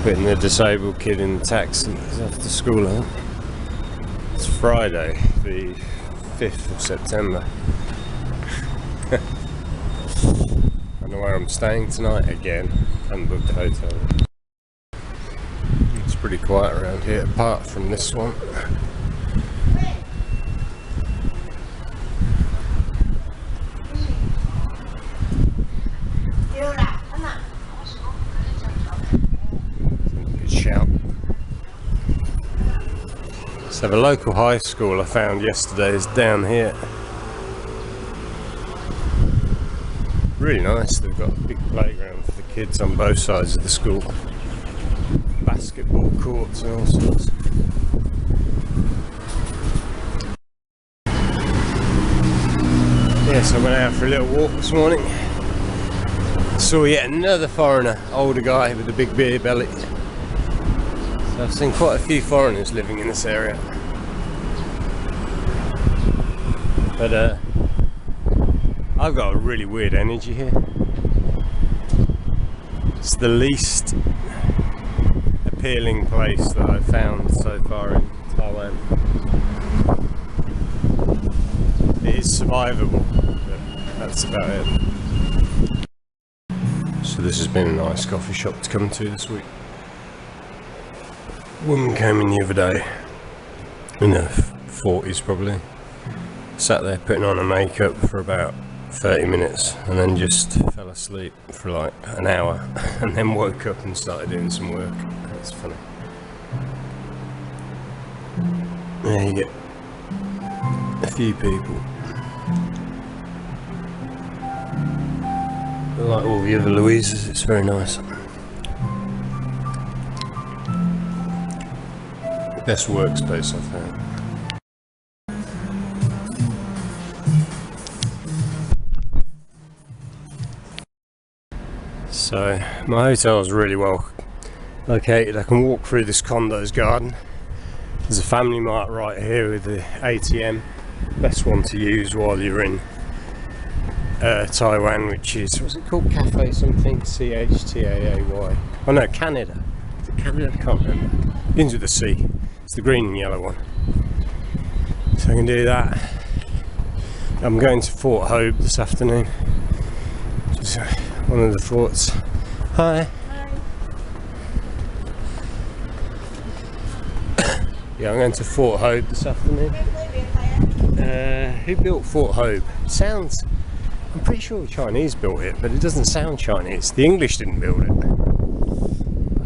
Putting the disabled kid in the taxi. He's off to school, I think. It's Friday, the 5th of September. I know where I'm staying tonight again. I haven't booked a hotel. It's pretty quiet around here, apart from this one. Good shout. So the local high school I found yesterday is down here. Really nice. They've got a big playground for the kids on both sides of the school. Basketball courts and all sorts. Yes, I went out for a little walk this morning. Saw yet another foreigner, older guy with a big beer belly. So I've seen quite a few foreigners living in this area. But I've got a really weird energy here. It's the least appealing place that I've found so far in Taiwan. It is survivable, but that's about it. So this has been a nice coffee shop to come to this week. A woman came in the other day, in her 40s probably, sat there putting on her makeup for about 30 minutes and then just fell asleep for like an hour and then woke up and started doing some work. That's funny. There you get a few people. Like all the other Louisas, it's very nice. Best workspace I've found. So my hotel is really well located. I can walk through this condo's garden. There's a family mart right here with the ATM. Best one to use while you're in Taiwan, which is, what's it called? Cafe something? CHTAAY. Oh no, Canada. Is it Canada? I can't remember. Begins with a C. It's the green and yellow one. So I can do that. I'm going to Fort Hobe this afternoon. Just one of the forts. Hi. Yeah, I'm going to Fort Hobe this afternoon. Who built Fort Hobe? It sounds, I'm pretty sure the Chinese built it, but it doesn't sound Chinese. The English didn't build it.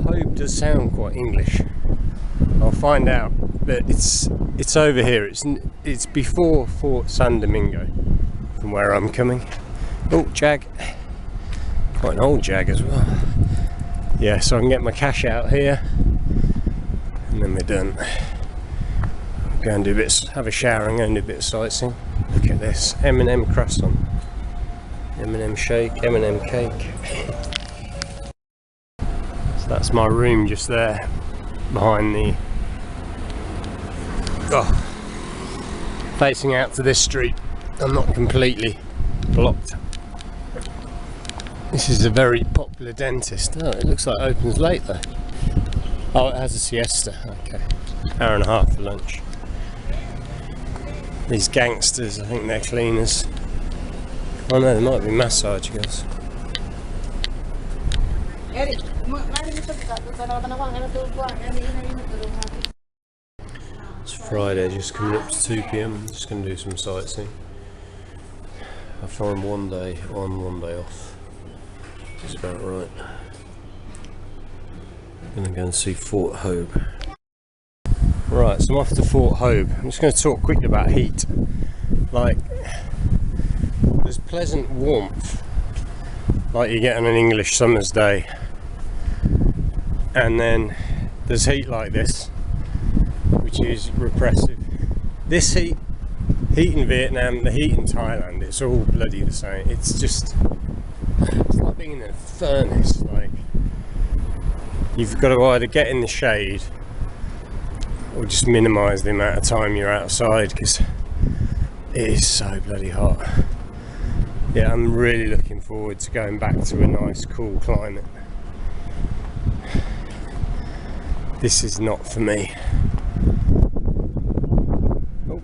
Hobe does sound quite English. I'll find out. But it's over here. It's before Fort San Domingo, from where I'm coming. Oh, jag. Quite an old jag as well. Yeah, so I can get my cash out here, and then we're done. Go and do bits, have a shower and go and do a bit of sightseeing. Look at this, M&M croissant, M&M shake, M&M cake. So that's my room just there, behind the, facing out to this street. I'm not completely blocked. This is a very popular dentist. Oh, it looks like it opens late though. Oh, it has a siesta, okay. Hour and a half for lunch. These gangsters, I think they're cleaners. Oh no, they might be massage girls. It's Friday, just coming up to 2 PM. I'm just going to do some sightseeing. I find one day on, one day off. That's about right. I'm going to go and see Fort Hobe. Right, so I'm off to Fort Hobe. I'm just going to talk quickly about heat. Like, there's pleasant warmth, like you get on an English summer's day, and then there's heat like this, which is repressive. This heat in Vietnam, the heat in Thailand, it's all bloody the same. It's just, it's like being in a furnace. Like, you've got to either get in the shade or just minimise the amount of time you're outside, because it is so bloody hot. Yeah, I'm really looking forward to going back to a nice cool climate. this is not for me. Oh.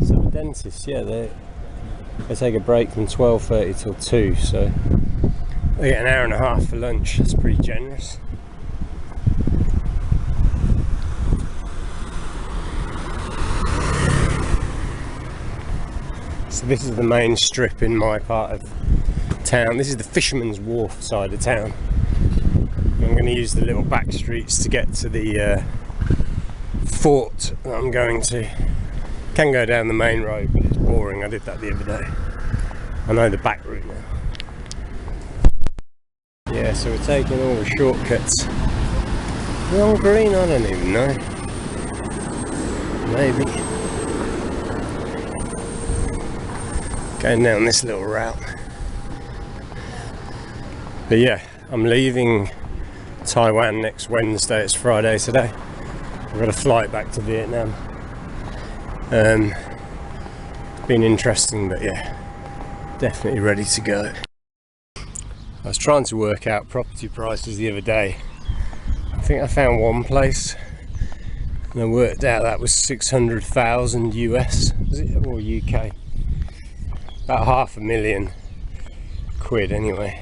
So the dentists, yeah, they take a break from 12:30 till 2, so they get an hour and a half for lunch. That's pretty generous. So this is the main strip in my part of town. This is the Fisherman's Wharf side of town. I'm going to use the little back streets to get to the fort that I'm going to. Can go down the main road, but it's boring. I did that the other day. I know the back route now. Yeah, so we're taking all the shortcuts. We're on green, I don't even know. Maybe. Going down this little route. But yeah, I'm leaving Taiwan next Wednesday. It's Friday today. I've got a flight back to Vietnam. It's been interesting, but yeah, definitely ready to go. I was trying to work out property prices the other day. I think I found one place and I worked out that was 600,000 US, was it, or UK? About £500,000 anyway.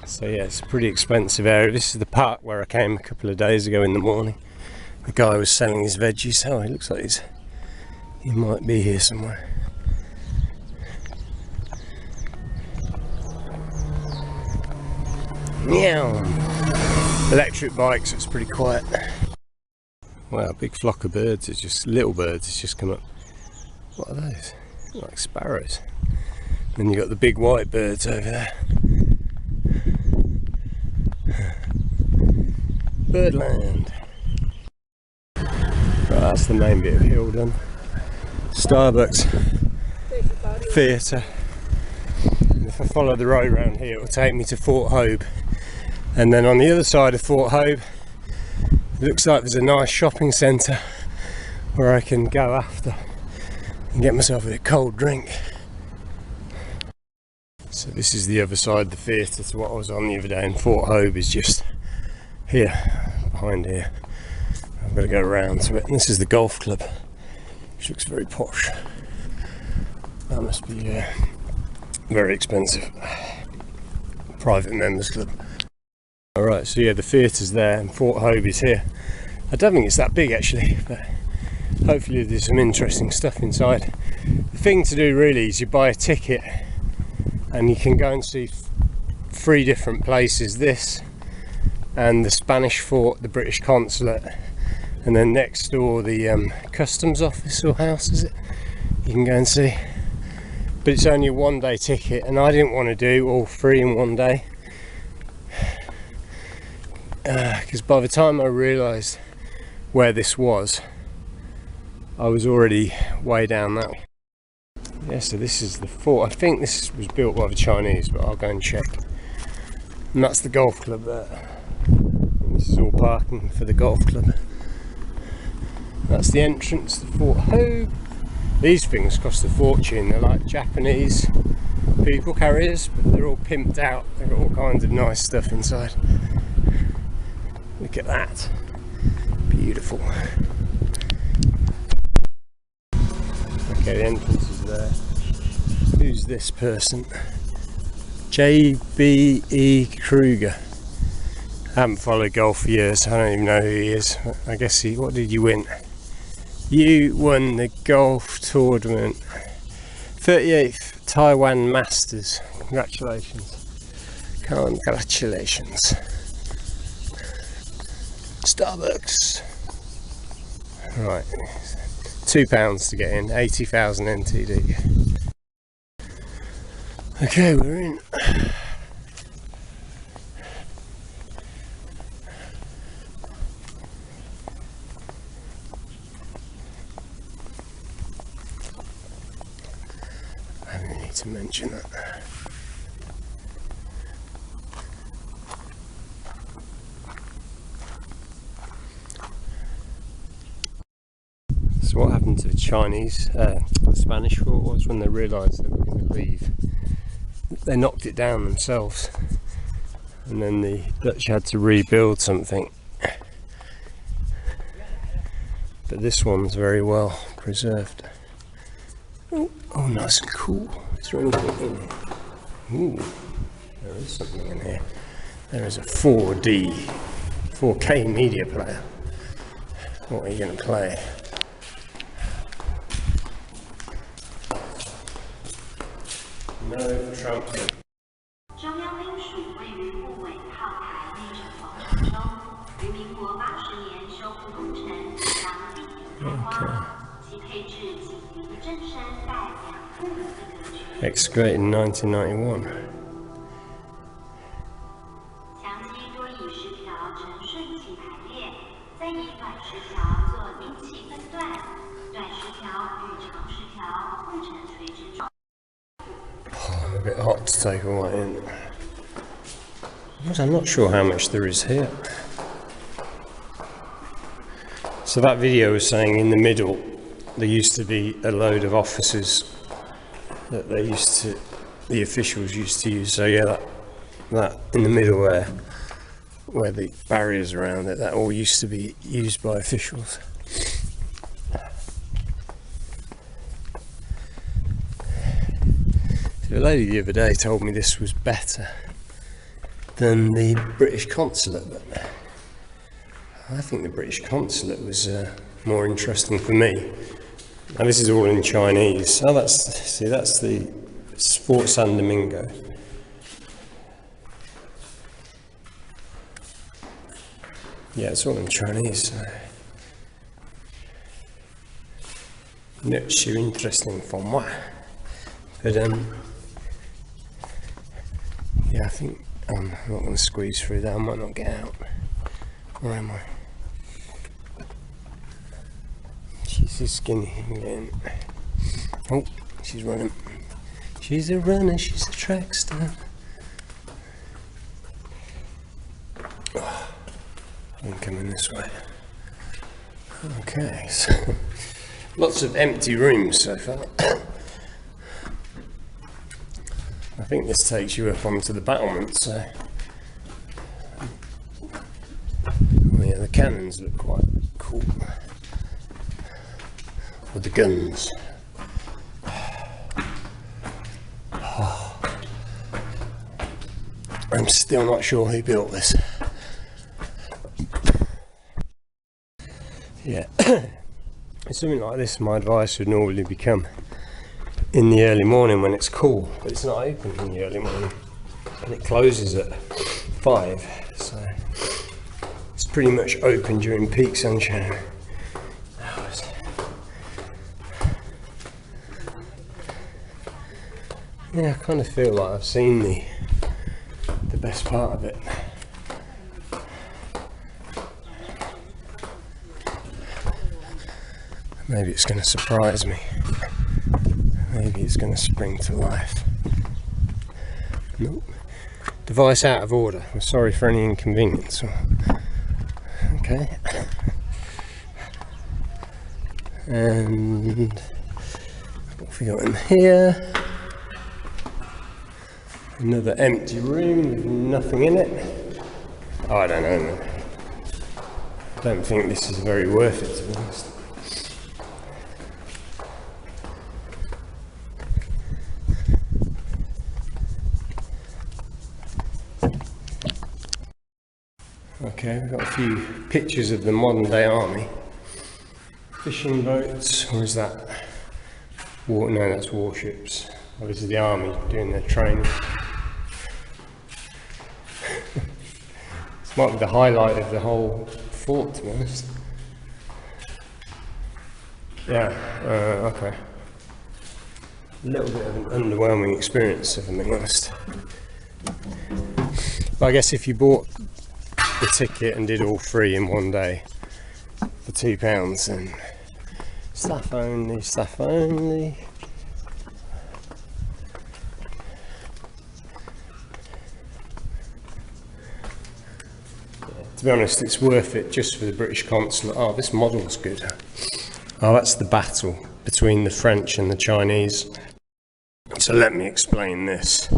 So yeah, it's a pretty expensive area. This is the park where I came a couple of days ago in the morning. The guy was selling his veggies. Oh, he looks like he might be here somewhere. Meow. Electric bikes, it's pretty quiet. Wow, a big flock of birds. It's just little birds. It's just come up. What are those? Like sparrows. Then you've got the big white birds over there. Birdland. Right, that's the main bit of hill done. Starbucks, theatre. If I follow the road around here, it will take me to Fort Hobe. And then on the other side of Fort Hobe, it looks like there's a nice shopping centre where I can go after and get myself a cold drink. So this is the other side of the theatre to what I was on the other day, and Fort Hobe is just here, behind here. I've got to go around to it. And this is the golf club, which looks very posh. That must be very expensive. Private members club. Alright, so yeah, the theatre's there and Fort Hobe is here. I don't think it's that big actually, but hopefully there's some interesting stuff inside. The thing to do really is you buy a ticket and you can go and see 3 different places. This and the Spanish fort, the British consulate, and then next door the customs office or house, is it? You can go and see. But it's only a 1-day ticket and I didn't want to do all 3 in 1 day. Because by the time I realised where this was, I was already way down that way. Yeah, so this is the fort. I think this was built by the Chinese, but I'll go and check. And that's the golf club there. And this is all parking for the golf club. That's the entrance to Fort Hobe. These things cost a fortune. They're like Japanese people carriers, but they're all pimped out. They've got all kinds of nice stuff inside. Look at that. Beautiful. Okay, the entrance is there. Who's this person? J.B.E. Kruger. I haven't followed golf for years. I don't even know who he is. I guess what did you win? You won the golf tournament. 38th Taiwan Masters. Congratulations. Congratulations. Starbucks. Right. £2 to get in. 80,000 NTD. Okay, we're in. To mention that. So what happened to the Chinese, the Spanish fort was when they realised they were going to leave they knocked it down themselves, and then the Dutch had to rebuild something. But this one's very well preserved. Oh, nice and cool. Is there anything in here? Ooh, there is something in here. There is a 4K media player. What are you going to play? No Trump. Excavated in 1991. Oh, a bit hot to take all that in. I'm not sure how much there is here. So that video was saying in the middle there used to be a load of offices that the officials used to use. So yeah, that in the middle there, where the barriers around it, that all used to be used by officials. So a lady the other day told me this was better than the British consulate, but I think the British consulate was more interesting for me. And this is all in Chinese. Oh, that's the Fort San Domingo. Yeah, it's all in Chinese. Not so interesting for me. But yeah, I think I'm not going to squeeze through that. I might not get out. Where am I? She's skinny again. Oh, she's running. She's a runner, she's a track star. Oh, I'm coming this way. Okay, so lots of empty rooms so far. I think this takes you up onto the battlement, so yeah, the cannons look quite cool. With the guns. Oh. I'm still not sure who built this. Yeah, something like this, my advice would normally become in the early morning when it's cool, but it's not open in the early morning, and it closes at 5, so it's pretty much open during peak sunshine. Yeah, I kind of feel like I've seen the best part of it. Maybe it's going to surprise me. Maybe it's going to spring to life. Nope. Device out of order. I'm sorry for any inconvenience. Okay. And what have we got in here? Another empty room with nothing in it. Oh, I don't know, man. I don't think this is very worth it, to be honest. Okay, we've got a few pictures of the modern day army. Fishing boats, or is that? No, that's warships. Oh, this is the army doing their training. This might be the highlight of the whole fort, to be honest. Yeah, okay. A little bit of an underwhelming experience, if I'm being honest. But I guess if you bought the ticket and did all 3 in one day for £2, then staff only. To be honest, it's worth it just for the British consulate. Oh, this model's good. Oh, that's the battle between the French and the Chinese. So let me explain this.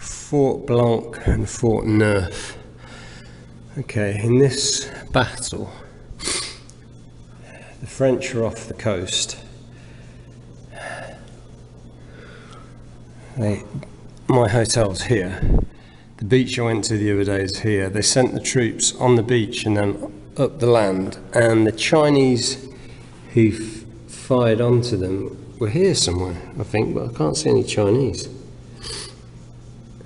Fort Blanc and Fort Neuf. Okay, in this battle, the French are off the coast. My hotel's here. The beach I went to the other day is here. They sent the troops on the beach and then up the land, and the Chinese who fired onto them were here somewhere, I think, but I can't see any Chinese.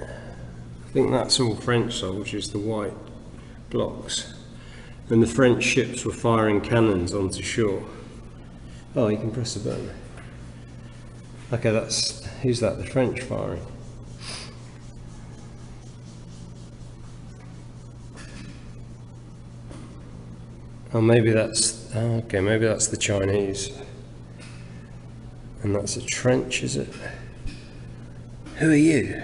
I think that's all French soldiers, the white blocks. And the French ships were firing cannons onto shore. Oh, you can press the button. Okay, who's that? The French firing. Oh, maybe that's, okay, maybe that's the Chinese. And that's a trench, is it? Who are you?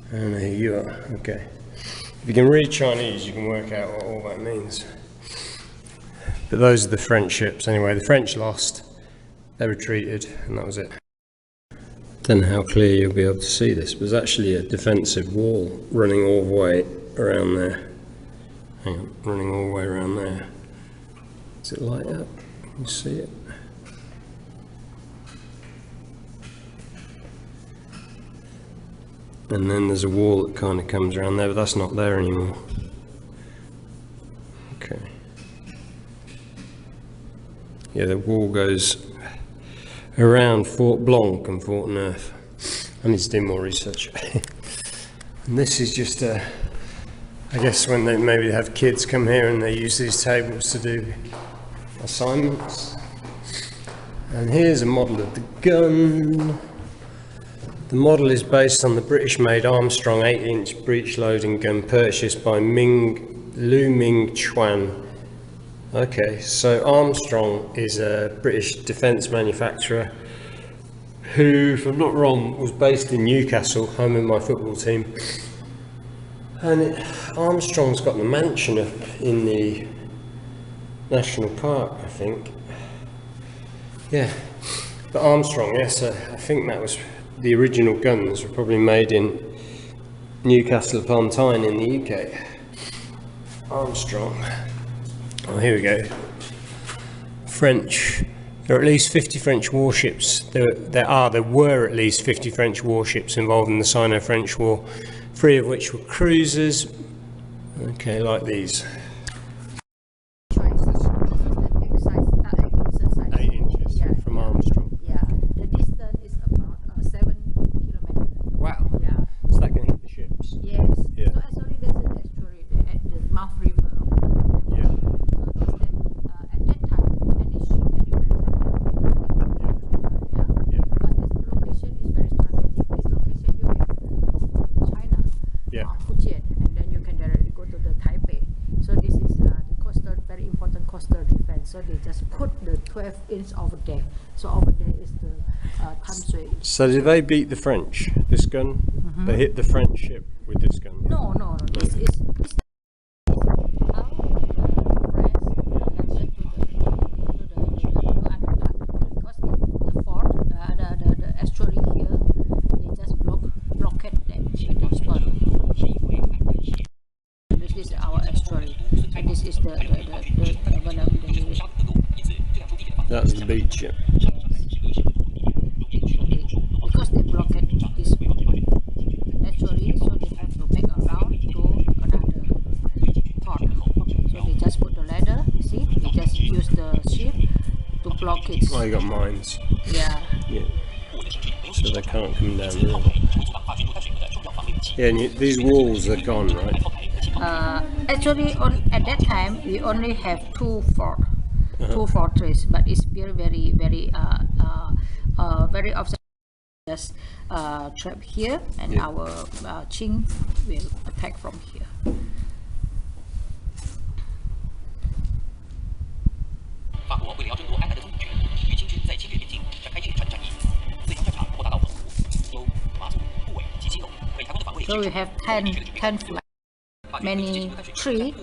I don't know who you are. Okay. If you can read Chinese, you can work out what all that means. But those are the French ships. Anyway, the French lost. They retreated, and that was it. Don't know how clear you'll be able to see this, but there's actually a defensive wall running all the way around there. Hang on, running all the way around there. Does it light up? Can you see it? And then there's a wall that kind of comes around there, but that's not there anymore. Okay. Yeah, the wall goes around Fort Blanc and Fort Neuf. I need to do more research. And this is just I guess when they maybe have kids come here and they use these tables to do assignments. And here's a model of the gun. The model is based on the British-made Armstrong 8-inch breech-loading gun purchased by Lu Ming Chuan. Okay, so Armstrong is a British defence manufacturer who, if I'm not wrong, was based in Newcastle, home of my football team. And Armstrong's got the mansion up in the National Park, I think. Yeah, but Armstrong, yes, I think that was the original guns were probably made in Newcastle upon Tyne in the UK. Armstrong. Oh, here we go. French. There are at least 50 French warships. There were at least 50 French warships involved in the Sino-French War, 3 of which were cruisers. Okay, like these. 8 inches from Armstrong. Yeah, the distance is about 7 kilometers. Wow. Yeah. So that can hit the ships. Yes. Yeah. So actually there's an estuary there at the mouth river. Yeah. So at that time, any ship, any vessel, Yeah. because this location is very strategic. This location you can go to China, Yeah. Fujian, and then you can directly go to the Taipei. So this is the coastal, very important coastal defense. So they just put the 12-inch over there. So over there is the Tamsui. So did they beat the French? This gun? They hit the French ship with this gun? No. This is how France landed to the other part, because the estuary here, they just blockade that spot. This is our estuary, and this is the That's the beach, yeah. Because they blockade this estuary, so they have to make around to another port. So they just put the ladder, you see, they just use the ship to block it. Oh, you got mines. Yeah. Yeah. So they can't come down the river. Yeah, and these walls are gone, right? Actually, at that time, we only have two fortress, but it's very often just trap here, and our Qing will attack from here. So we have 10 flags. Many tree,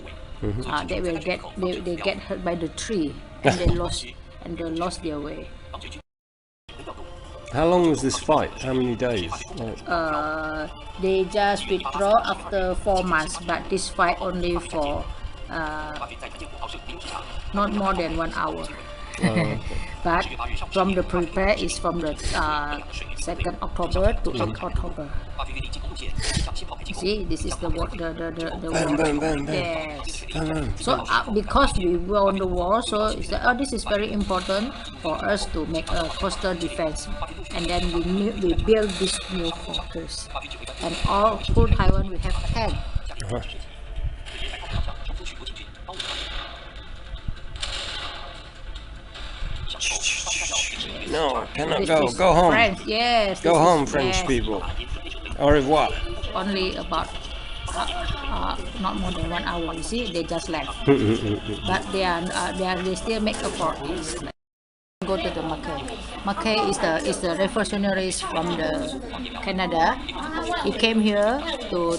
they get hurt by the tree, and they lost their way. How long was this fight? How many days? Like, They just withdraw after 4 months, but this fight only for not more than 1 hour. okay. But from the prepare is from the 2nd October to 8th October. See, this is the war. Bam, bam, bam, bam. Yes. Bam. So because we won the war, so it's like, this is very important for us to make a coastal defense, and then we build this new fortress. And all full Taiwan we have 10. No, cannot go. Go home. French, yes. Go home, French people. Au revoir. Only about not more than 1 hour. You see, they just left. But they still make a fortress. Go to the Mackay. Mackay is the revolutionaries from the Canada. He came here to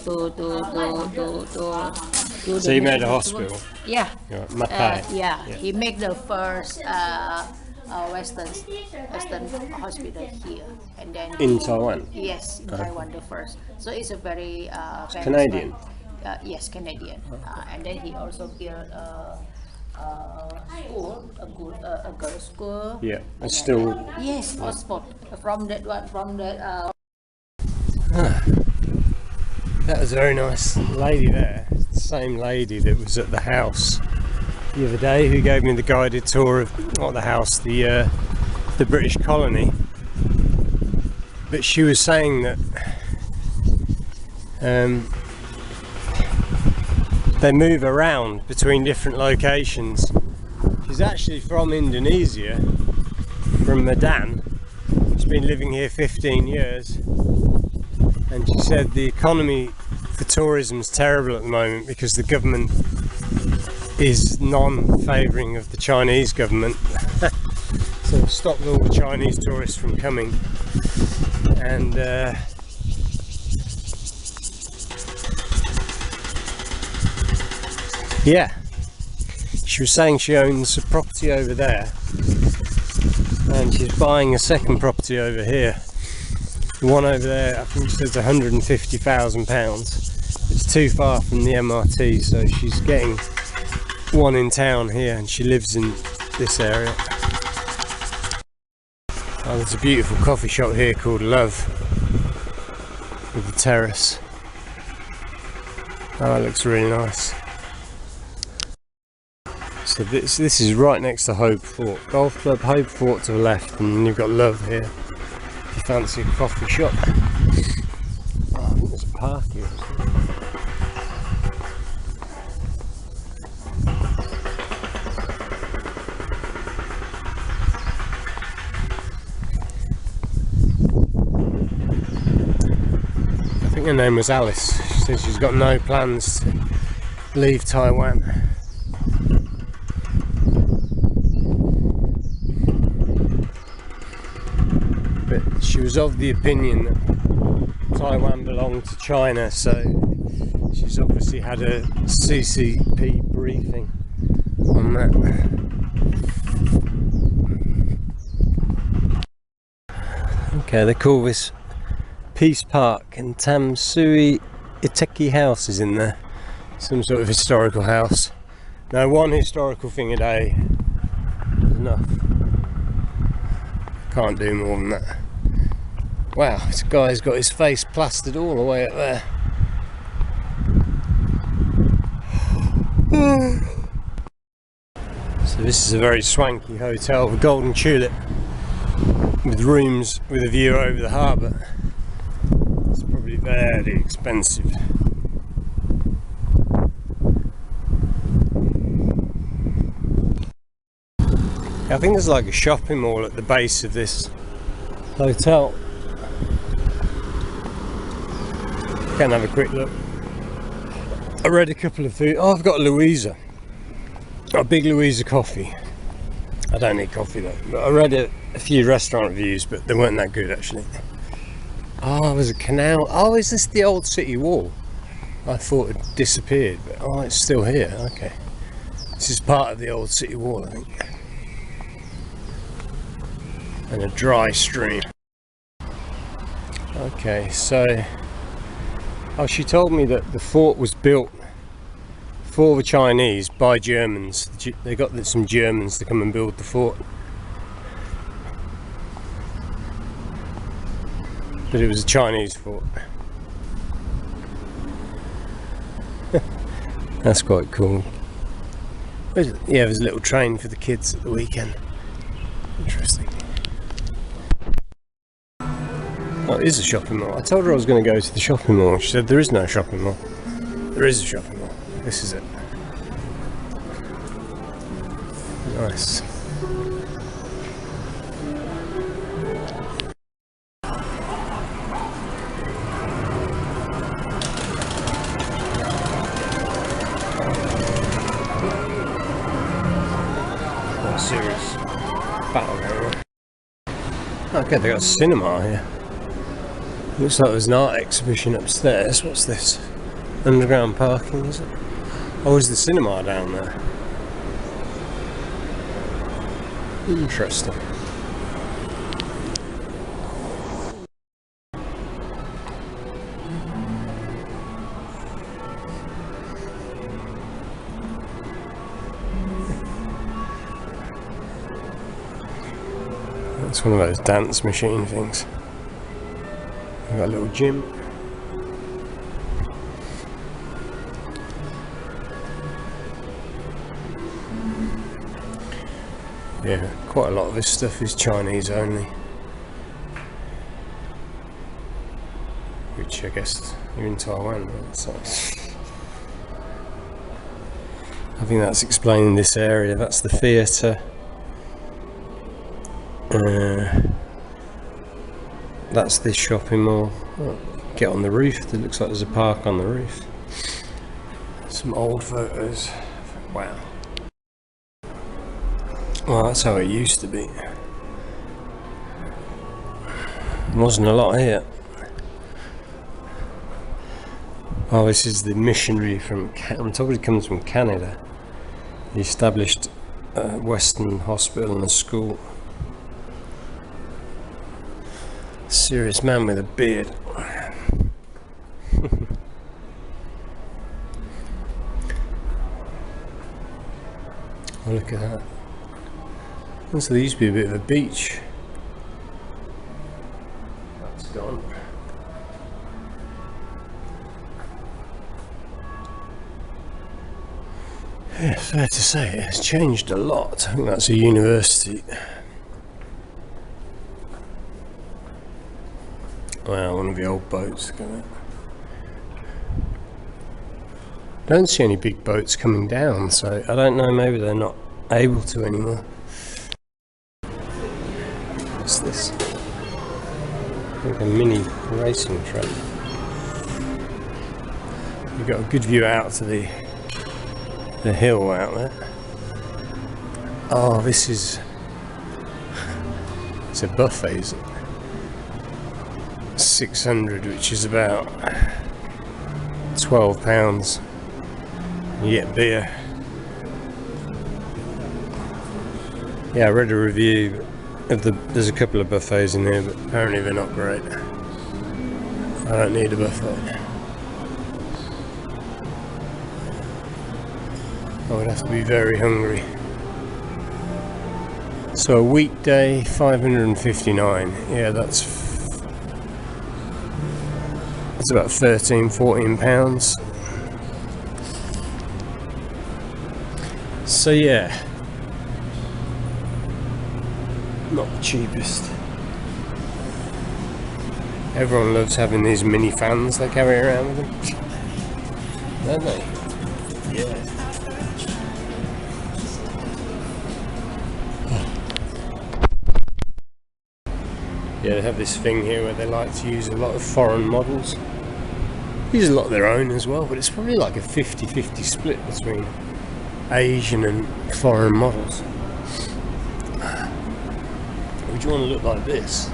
So he made a hospital. Yeah. Mackay. Yeah. He made the first Western hospital here, and then In Taiwan. Yes, in Taiwan the first. So it's a very famous Canadian. one. Yes, Canadian. And then he also built school, a girls' school. Yeah, it's still. Yes, hotspot from that one from the. That was a very nice lady there. It's the same lady that was at the house the other day who gave me the guided tour of not the house, the British colony. But she was saying that they move around between different locations. She's actually from Indonesia, from Medan. She's been living here 15 years. And she said the economy for tourism is terrible at the moment because the government is non-favouring of the Chinese government. So it stopped all the Chinese tourists from coming. And yeah, she was saying she owns a property over there and she's buying a second property over here. The one over there, I think she says £150,000. It's too far from the MRT, so she's getting one in town here, and she lives in this area. Oh, there's a beautiful coffee shop here called Love with the terrace. Oh, it looks really nice. So this is right next to Hobe Fort. Golf Club, Hobe Fort to the left, and you've got Love here. Fancy coffee shop. Oh, I think there's a park here. I think her name was Alice. She says she's got no plans to leave Taiwan. She was of the opinion that Taiwan belonged to China, so she's obviously had a CCP briefing on that. Okay, they call this Peace Park, and Tamsui Iteki House is in there. Some sort of historical house. Now, one historical thing a day is enough. Can't do more than that. Wow, this guy's got his face plastered all the way up there. So this is a very swanky hotel, the Golden Tulip, with rooms with a view over the harbour. It's probably very expensive. I think there's like a shopping mall at the base of this hotel. Can have a quick look. I read a couple of food. Oh, I've got Louisa. Got a big Louisa Coffee. I don't need coffee though. But I read a few restaurant reviews, but they weren't that good actually. Oh, there's a canal. Oh, is this the old city wall? I thought it disappeared, but oh, it's still here. Okay. This is part of the old city wall, I think. And a dry stream. Okay, so she told me that the fort was built for the Chinese by Germans. They got some Germans to come and build the fort, but it was a Chinese fort. That's quite cool. Yeah, there's a little train for the kids at the weekend. Interesting. Oh, it is a shopping mall. I told her I was going to go to the shopping mall. She said there is no shopping mall. There is a shopping mall. This is it. Nice. Not serious battle area. Okay, they got a cinema here. Looks like there's an art exhibition upstairs. What's this? Underground parking, is it? Oh, is the cinema down there? Interesting. It's one of those dance machine things. We've got a little gym. Yeah, quite a lot of this stuff is Chinese only, which I guess you're in Taiwan, right? So I think that's explaining this area. That's the theatre. That's this shopping mall. Oh, get on the roof. It looks like there's a park on the roof. Some old photos. Wow. Well, that's how it used to be. There wasn't a lot here. Oh, this is the missionary from, I'm told he comes from Canada. He established a Western hospital and a school. Serious man with a beard. Oh, look at that. So there used to be a bit of a beach. That's gone. Yeah, fair to say it has changed a lot. I think that's a university. Wow, one of the old boats. Look at that. Don't see any big boats coming down, so I don't know, maybe they're not able to anymore. What's this? Like a mini racing track. You've got a good view out to the hill out there. Oh, this is, it's a buffet, is it? 600, which is about £12. You get beer. Yeah, I read a review of there's a couple of buffets in here, but apparently they're not great. I don't need a buffet. I would have to be very hungry. So a weekday, 559. Yeah, that's about £13–14. So yeah, not the cheapest. Everyone loves having these mini fans they carry around with them, don't they? Yeah. Yeah, they have this thing here where they like to use a lot of foreign models. Use a lot of their own as well, but it's probably like a 50-50 split between Asian and foreign models. Would you want to look like this?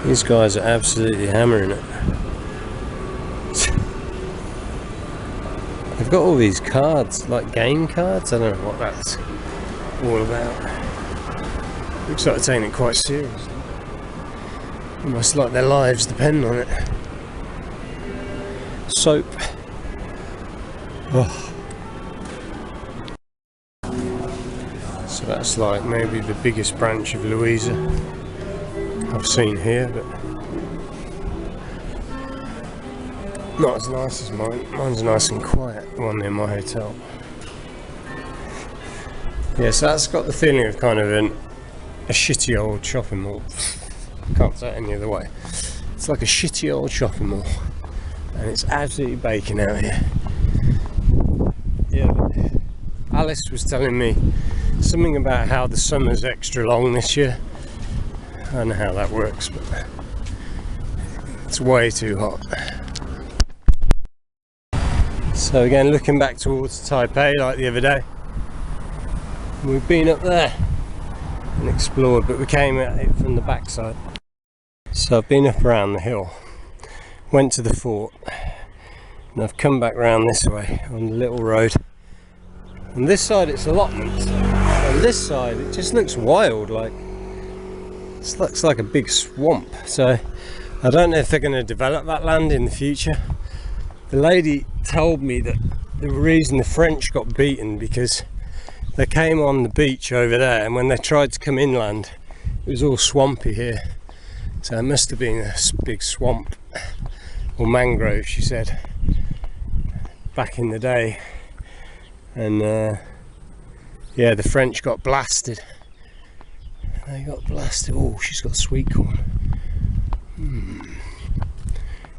These guys are absolutely hammering it. They've got all these cards, like game cards. I don't know what that's all about. Looks like they're taking it quite seriously. Almost like their lives depend on it. Soap. Oh. So that's like maybe the biggest branch of Louisa I've seen here, but not as nice as mine. Mine's nice and quiet, the one near my hotel. Yeah, so that's got the feeling of kind of a shitty old shopping mall. Can't say it any other way. It's like a shitty old shopping mall, and it's absolutely baking out here. Yeah, Alice was telling me something about how the summer's extra long this year. I don't know how that works, but it's way too hot. So again, looking back towards Taipei like the other day, we've been up there and explored, but we came at it from the backside. So I've been up around the hill, went to the fort, and I've come back round this way on the little road. On this side it's allotments, on this side it just looks wild, like it looks like a big swamp. So I don't know if they're going to develop that land in the future. The lady told me that the reason the French got beaten because they came on the beach over there, and when they tried to come inland it was all swampy here. So it must have been a big swamp or mangrove, she said, back in the day. And yeah, the French got blasted. They got blasted. Oh, she's got sweet corn.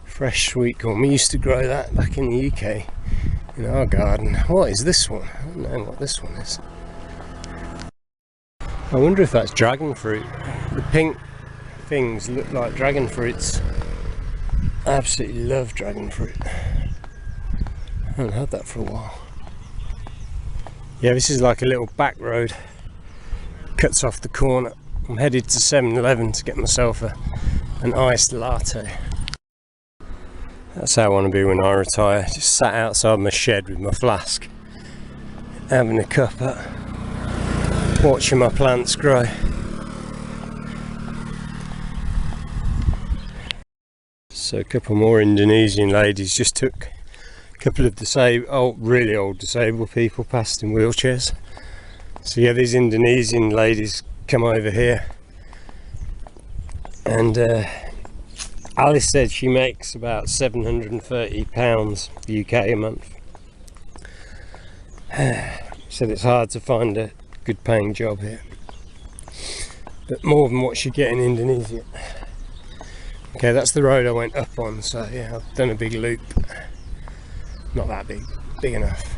Fresh sweet corn. We used to grow that back in the UK in our garden. What is this one? I don't know what this one is. I wonder if that's dragon fruit. The pink things look like dragon fruits. I absolutely love dragon fruit. I haven't had that for a while. Yeah, this is like a little back road. Cuts off the corner. I'm headed to 7-Eleven to get myself an iced latte. That's how I want to be when I retire. Just sat outside my shed with my flask, having a cuppa, watching my plants grow. So a couple more Indonesian ladies just took a couple of really old disabled people past in wheelchairs. So yeah, these Indonesian ladies come over here, and Alice said she makes about £730 UK a month. Said it's hard to find a good paying job here, but more than what she get in Indonesia. Okay, that's the road I went up on, so yeah, I've done a big loop. Not that big, big enough.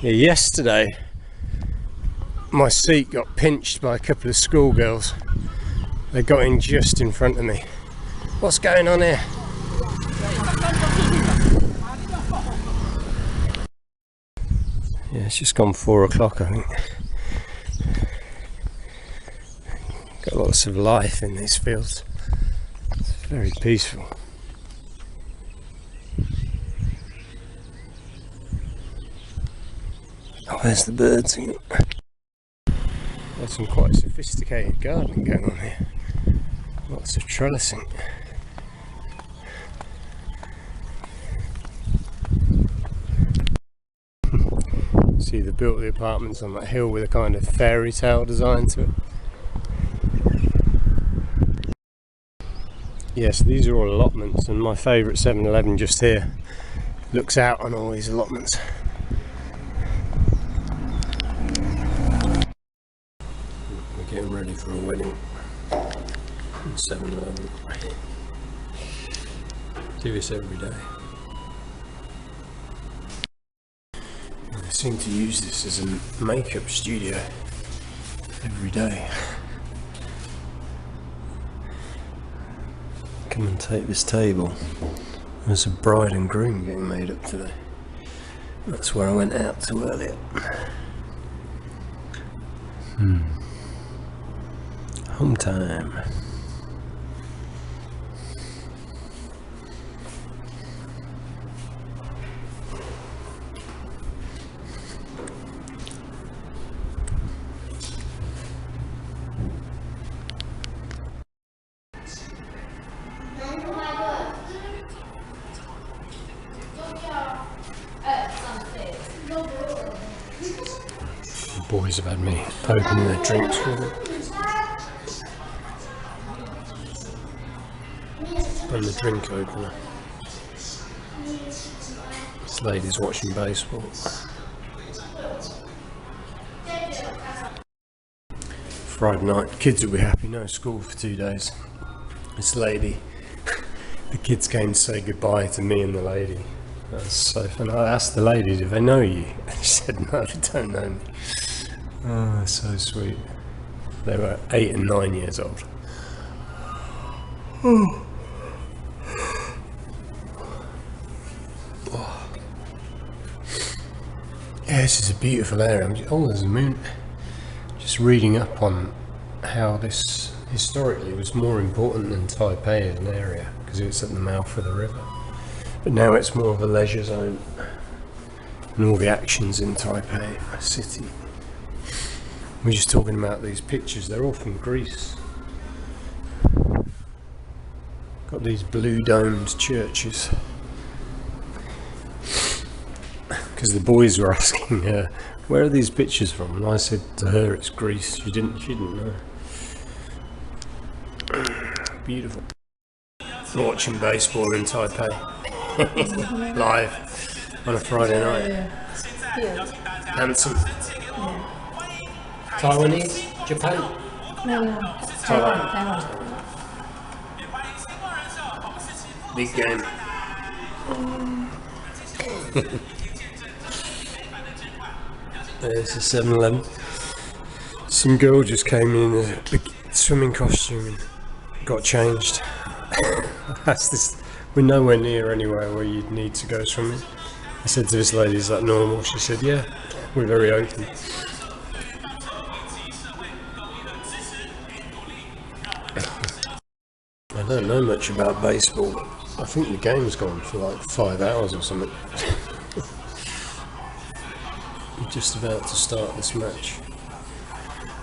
Yeah, yesterday my seat got pinched by a couple of schoolgirls. They got in just in front of me. What's going on here? Yeah, it's just gone 4 o'clock, I think. Got lots of life in these fields. It's very peaceful. Oh, there's the birds again. There's some quite sophisticated gardening going on here. Lots of trellising. See, they built the apartments on that hill with a kind of fairy tale design to it. Yes, these are all allotments, and my favourite 7-Eleven just here looks out on all these allotments. We're getting ready for a wedding. 7-Eleven. Do this every day. They seem to use this as a makeup studio every day. Come and take this table. There's a bride and groom getting made up today. That's where I went out to earlier. Home time. The boys have had me opening their drinks for them. And the drink opener. This lady's watching baseball. Friday night, kids will be happy, no school for 2 days. This lady, the kids came to say goodbye to me and the lady. That was so fun. I asked the lady, do they know you? And she said, no, they don't know me. Oh, that's so sweet. They were 8 and 9 years old. Oh. Yeah, this is a beautiful area. Oh, there's a moon. Just reading up on how this historically was more important than Taipei as an area because it's at the mouth of the river. But now it's more of a leisure zone and all the actions in Taipei, a city. We're just talking about these pictures, they're all from Greece. Got these blue domed churches. Because the boys were asking her, where are these pictures from? And I said to her, it's Greece. She didn't know. Beautiful. Watching baseball in Taipei. Live on a Friday night. Handsome. Taiwanese? Japan? No, Taiwan. Big game. There's a 7-Eleven. Some girl just came in a big swimming costume and got changed. That's this. We're nowhere near anywhere where you'd need to go swimming. I said to this lady, is that normal? She said, yeah, we're very open. I don't know much about baseball. I think the game's gone for like 5 hours or something. We're just about to start this match.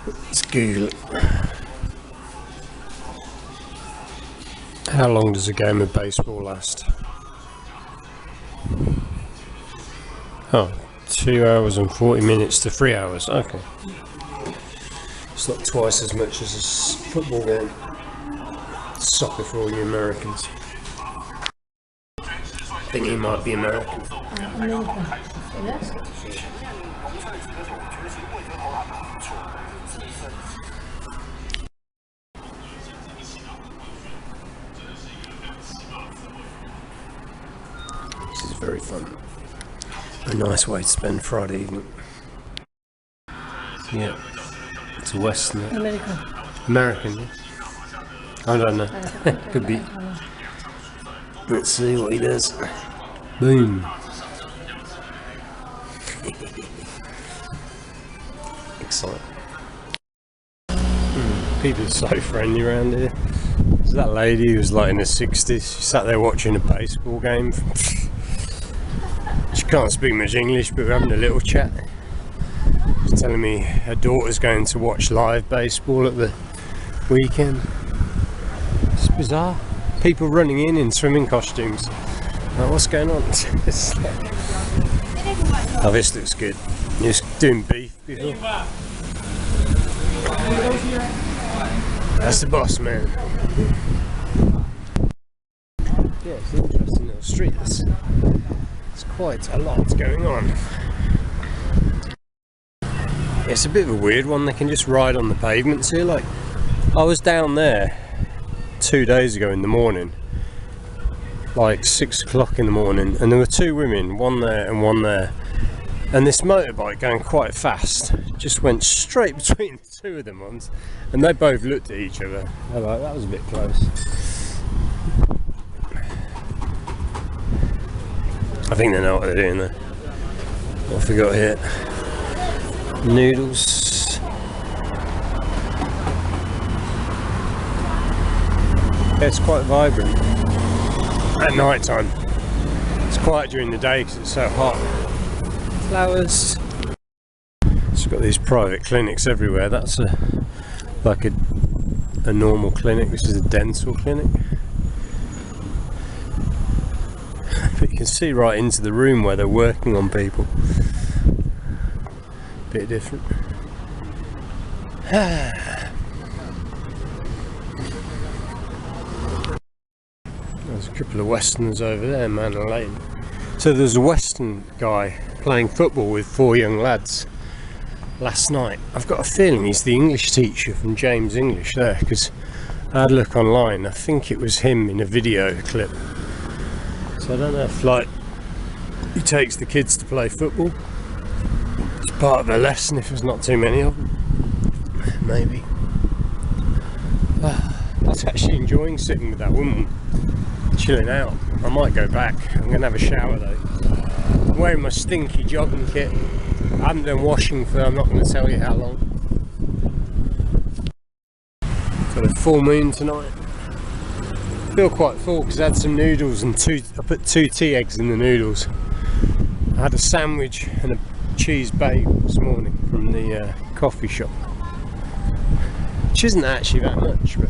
Let's Google it. How long does a game of baseball last? Oh, 2 hours and 40 minutes to 3 hours. Okay. It's not twice as much as a football game. Soccer for all you Americans. I think he might be American. Yes? This is very fun. A nice way to spend Friday evening. Yeah, it's a Western. American, yeah. I don't know. Could be. Let's see what he does. Boom. Exciting. People are so friendly around here. There's that lady who was like in her 60s. She sat there watching a baseball game. She can't speak much English, but we're having a little chat. She's telling me her daughter's going to watch live baseball at the weekend. It's bizarre. People running in swimming costumes. Like, what's going on? Oh, this looks good. You're just doing beef before. That's the boss man. Yeah, it's an interesting little street. There's quite a lot going on. It's a bit of a weird one. They can just ride on the pavements here. Like, I was down there 2 days ago in the morning, like 6 o'clock in the morning, and there were 2 women, one there and one there, and this motorbike going quite fast just went straight between the 2 of them once, and they both looked at each other. They're like, that was a bit close. I think they know what they're doing there. What have we got here? Noodles. It's quite vibrant at night time. It's quiet during the day because it's so hot. Flowers. It's got these private clinics everywhere. That's like a normal clinic. This is a dental clinic. But you can see right into the room where they're working on people. Bit different. There's a couple of Westerners over there, man and lady. So there's a Western guy playing football with 4 young lads last night. I've got a feeling he's the English teacher from James English there, because I had a look online. I think it was him in a video clip. So I don't know if like he takes the kids to play football. It's part of their lesson if there's not too many of them. Maybe. I was actually enjoying sitting with that woman, chilling out. I might go back. I'm going to have a shower though. I'm wearing my stinky jogging kit. I haven't done washing for, I'm not going to tell you how long. Got a full moon tonight. I feel quite full because I had some noodles and I put 2 tea eggs in the noodles. I had a sandwich and a cheese bagel this morning from the coffee shop, which isn't actually that much, but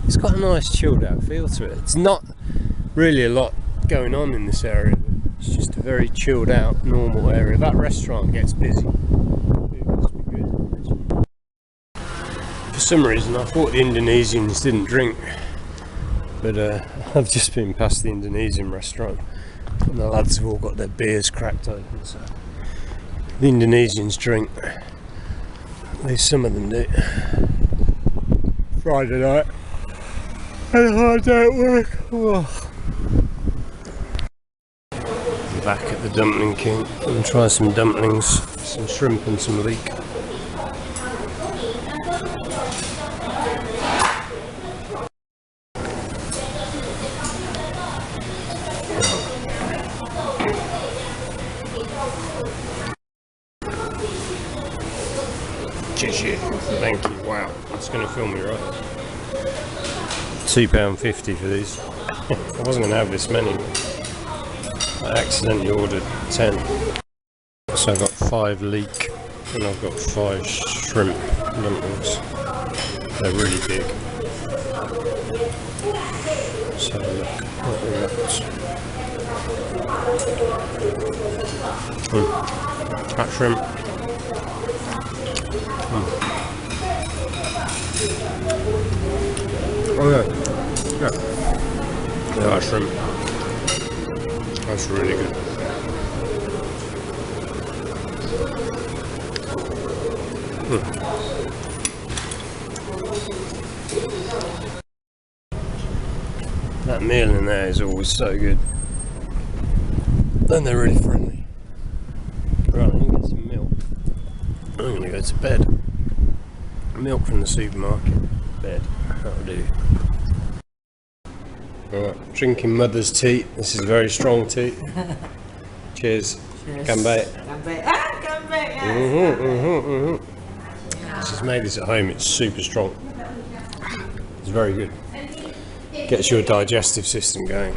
it's got a nice chilled out feel to it. It's not really a lot going on in this area, it's just a very chilled out normal area. That restaurant gets busy. It must be good. For some reason I thought the Indonesians didn't drink, but I've just been past the Indonesian restaurant and the lads have all got their beers cracked open, so the Indonesians drink. At least some of them do. Friday night, had a hard day at work. Oh. I'm back at the Dumpling King. I'm going to try some dumplings, some shrimp and some leek. Thank you. Wow, that's going to fill me right. £2.50 for these. I wasn't going to have this many, but I accidentally ordered 10. So I've got 5 leek and I've got 5 shrimp dumplings. They're really big. So look what we got. That shrimp. Oh yeah, yeah, shrimp. That's really good. That meal in there is always so good. And they're really friendly. Right, I'm gonna get some milk. I'm gonna go to bed. Milk from the supermarket. Bed. That'll do. Alright, drinking mother's tea. This is very strong tea. Cheers. Cheers. Ganbei. Ganbei. Ah, ganbei. Yes. She's made this at home. It's super strong. It's very good. Gets your digestive system going.